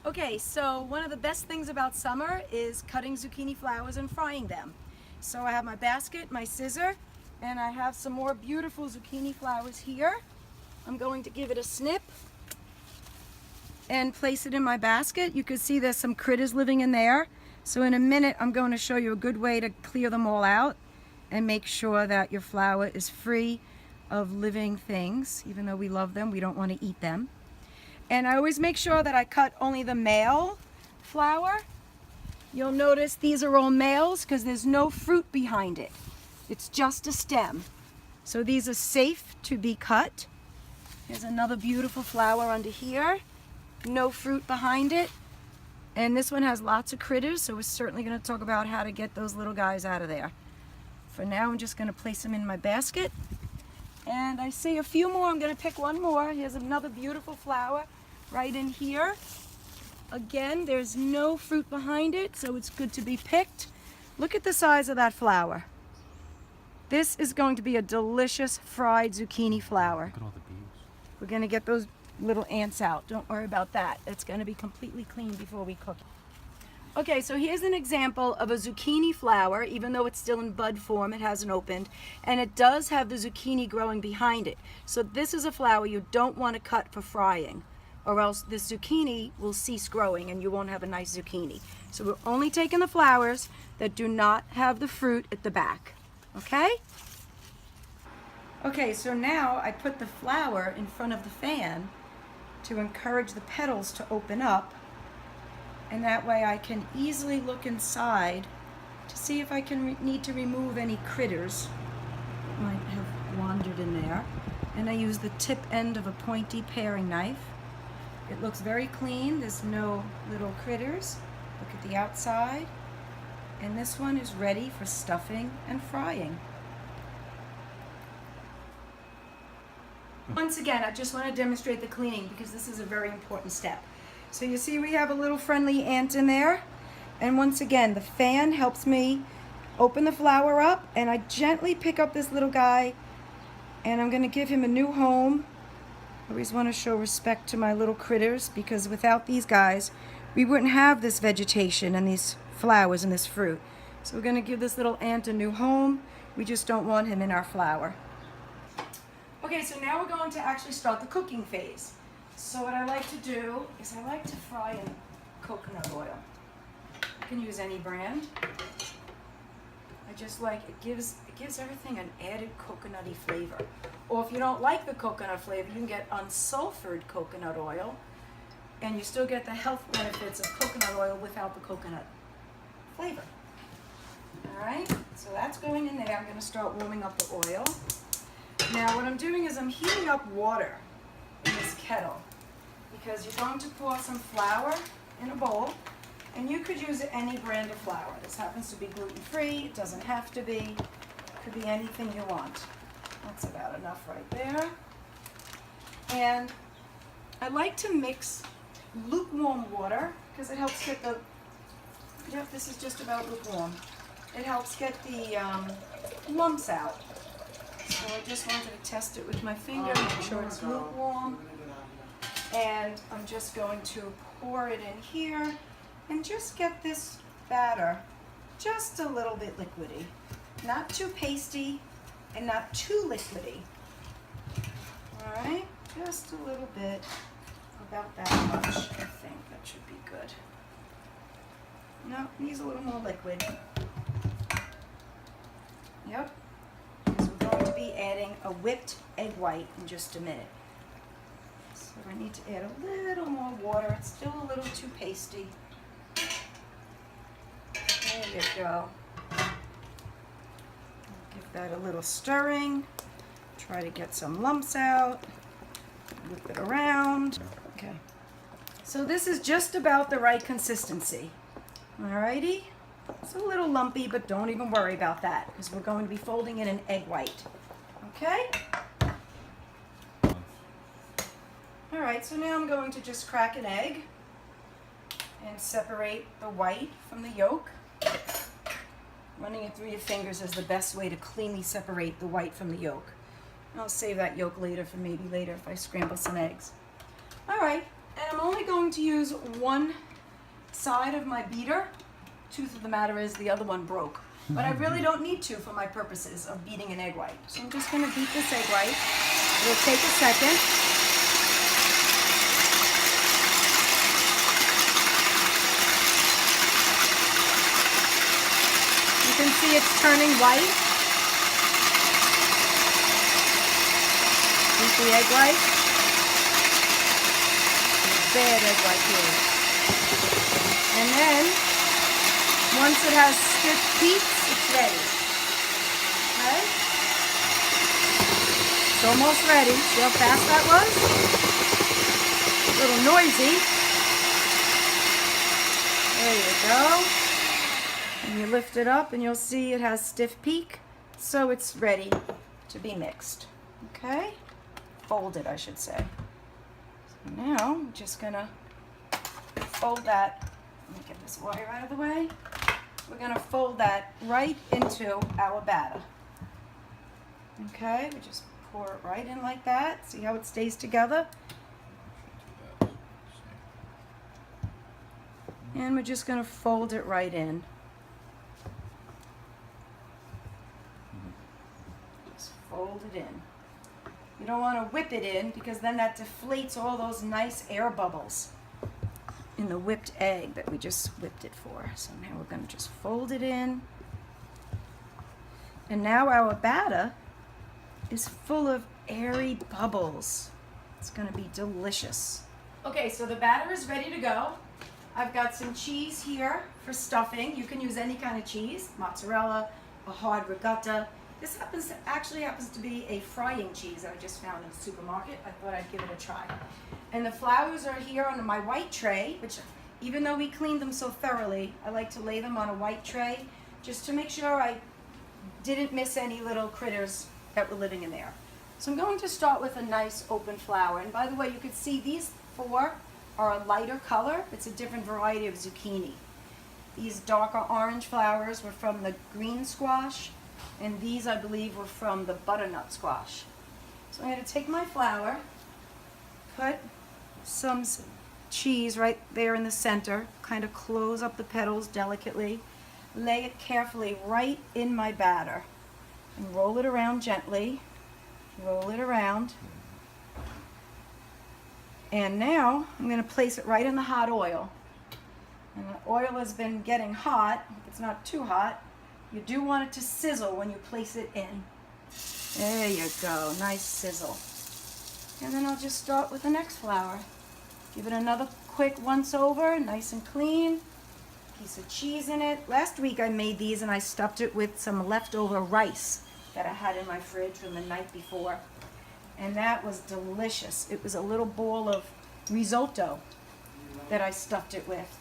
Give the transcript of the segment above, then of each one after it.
Okay, so one of the best things about summer is cutting zucchini flowers and frying them. So I have my basket, my scissor, and I have some more beautiful zucchini flowers here. I'm going to give it a snip and place it in my basket. You can see there's some critters living in there. So in a minute, I'm going to show you a good way to clear them all out and make sure that your flower is free of living things. Even though we love them, we don't want to eat them. And I always make sure that I cut only the male flower. You'll notice these are all males because there's no fruit behind it. It's just a stem. So these are safe to be cut. Here's another beautiful flower under here. No fruit behind it. And this one has lots of critters, so we're certainly going to talk about how to get those little guys out of there. For now, I'm just going to place them in my basket. And I see a few more. I'm going to pick one more. Here's another beautiful flower right in here. Again, there's no fruit behind it, so it's good to be picked. Look at the size of that flower. This is going to be a delicious fried zucchini flower. Look at all the bees. We're going to get those little ants out. Don't worry about that. It's going to be completely clean before we cook it. Okay, so here's an example of a zucchini flower. Even though it's still in bud form, it hasn't opened, and it does have the zucchini growing behind it. So this is a flower you don't want to cut for frying, or else the zucchini will cease growing and you won't have a nice zucchini. So we're only taking the flowers that do not have the fruit at the back. Okay? Okay, so now I put the flower in front of the fan to encourage the petals to open up, and that way I can easily look inside to see if I can need to remove any critters that might have wandered in there. And I use the tip end of a pointy paring knife. It looks very clean. There's no little critters. Look at the outside. And this one is ready for stuffing and frying. Once again, I just want to demonstrate the cleaning because this is a very important step. So you see we have a little friendly ant in there. And once again, the fan helps me open the flower up, and I gently pick up this little guy, and I'm going to give him a new home. I always want to show respect to my little critters, because without these guys, we wouldn't have this vegetation and these flowers and this fruit. So we're going to give this little ant a new home. We just don't want him in our flower. Okay, so now we're going to actually start the cooking phase. So what I like to do is I like to fry in coconut oil. You can use any brand. I just like, it gives everything an added coconutty flavor. Or if you don't like the coconut flavor, you can get unsulfured coconut oil, and you still get the health benefits of coconut oil without the coconut flavor. All right, so that's going in there. I'm going to start warming up the oil. Now what I'm doing is I'm heating up water in this kettle, because you're going to pour some flour in a bowl, and you could use any brand of flour. This happens to be gluten-free. It doesn't have to be. It could be anything you want. That's about enough right there. And I like to mix lukewarm water because it helps get the, yep, this is just about lukewarm. It helps get the lumps out. So I just wanted to test it with my finger, make sure it's lukewarm. And I'm just going to pour it in here and just get this batter just a little bit liquidy. Not too pasty and not too liquidy. All right, just a little bit, about that much. I think that should be good. No, needs a little more liquid. Yep. Because we're going to be adding a whipped egg white in just a minute. So I need to add a little more water. It's still a little too pasty. There you go. Give that a little stirring. Try to get some lumps out. Whip it around. Okay. So this is just about the right consistency. Alrighty. It's a little lumpy, but don't even worry about that, because we're going to be folding in an egg white. Okay? Alright, so now I'm going to just crack an egg and separate the white from the yolk. Running it through your fingers is the best way to cleanly separate the white from the yolk. I'll save that yolk later for maybe later if I scramble some eggs. All right, And I'm only going to use one side of my beater. Truth of the matter is the other one broke. But I really don't need to for my purposes of beating an egg white. So I'm just going to beat this egg white. It'll take a second. You can see it's turning white. Beat the egg white. Bad egg white here. And then, once it has stiff peaks, it's ready. Okay? It's almost ready. See how fast that was? A little noisy. There you go. And you lift it up and you'll see it has stiff peak. So it's ready to be mixed. Okay? Folded, I should say. So now, I'm just going to fold that. Let me get this wire out of the way. We're going to fold that right into our batter. Okay, we just pour it right in like that. See how it stays together? And we're just going to fold it right in. Just fold it in. You don't want to whip it in because then that deflates all those nice air bubbles in the whipped egg that we just whipped it for. So now we're going to just fold it in. And now our batter is full of airy bubbles. It's going to be delicious. Okay, so the batter is ready to go. I've got some cheese here for stuffing. You can use any kind of cheese, mozzarella, a hard ricotta. This actually happens to be a frying cheese that I just found in the supermarket. I thought I'd give it a try. And the flowers are here on my white tray, which even though we cleaned them so thoroughly, I like to lay them on a white tray just to make sure I didn't miss any little critters that were living in there. So I'm going to start with a nice open flower. And by the way, you can see these four are a lighter color. It's a different variety of zucchini. These darker orange flowers were from the green squash. And these, I believe, were from the butternut squash. So I'm going to take my flower, put some cheese right there in the center, kind of close up the petals delicately, lay it carefully right in my batter, and roll it around gently, roll it around. And now I'm going to place it right in the hot oil. And the oil has been getting hot. It's not too hot. You do want it to sizzle when you place it in. There you go, nice sizzle. And then I'll just start with the next flower. Give it another quick once over, nice and clean. Piece of cheese in it. Last week I made these and I stuffed it with some leftover rice that I had in my fridge from the night before. And that was delicious. It was a little bowl of risotto that I stuffed it with.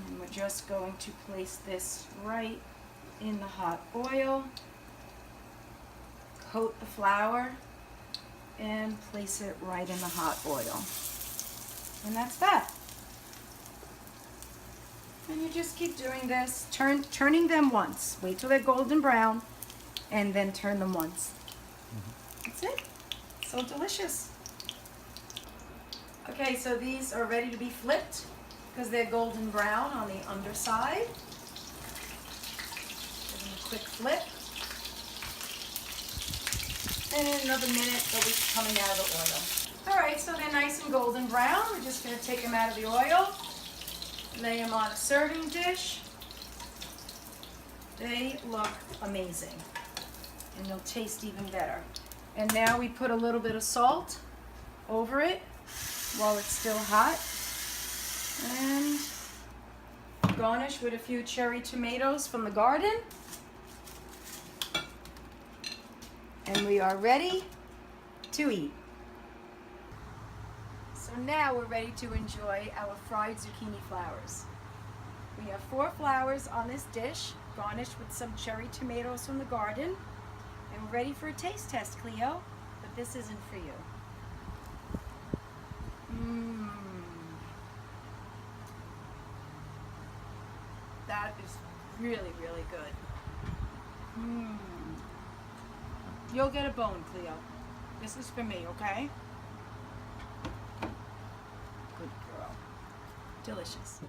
And we're just going to place this right in the hot oil, coat the flour, and place it right in the hot oil. And that's that. And you just keep doing this, turning them once. Wait till they're golden brown, and then turn them once. That's it. So delicious. Okay, so these are ready to be flipped because they're golden brown on the underside. Give them a quick flip. And in another minute, they'll be coming out of the oil. All right, so they're nice and golden brown. We're just going to take them out of the oil, lay them on a serving dish. They look amazing, and they'll taste even better. And now we put a little bit of salt over it while it's still hot. And garnish with a few cherry tomatoes from the garden. And we are ready to eat. So now we're ready to enjoy our fried zucchini flowers. We have 4 flowers on this dish, garnished with some cherry tomatoes from the garden. And we're ready for a taste test, Cleo, but this isn't for you. That is really, really good. You'll get a bone, Cleo. This is for me, okay? Delicious.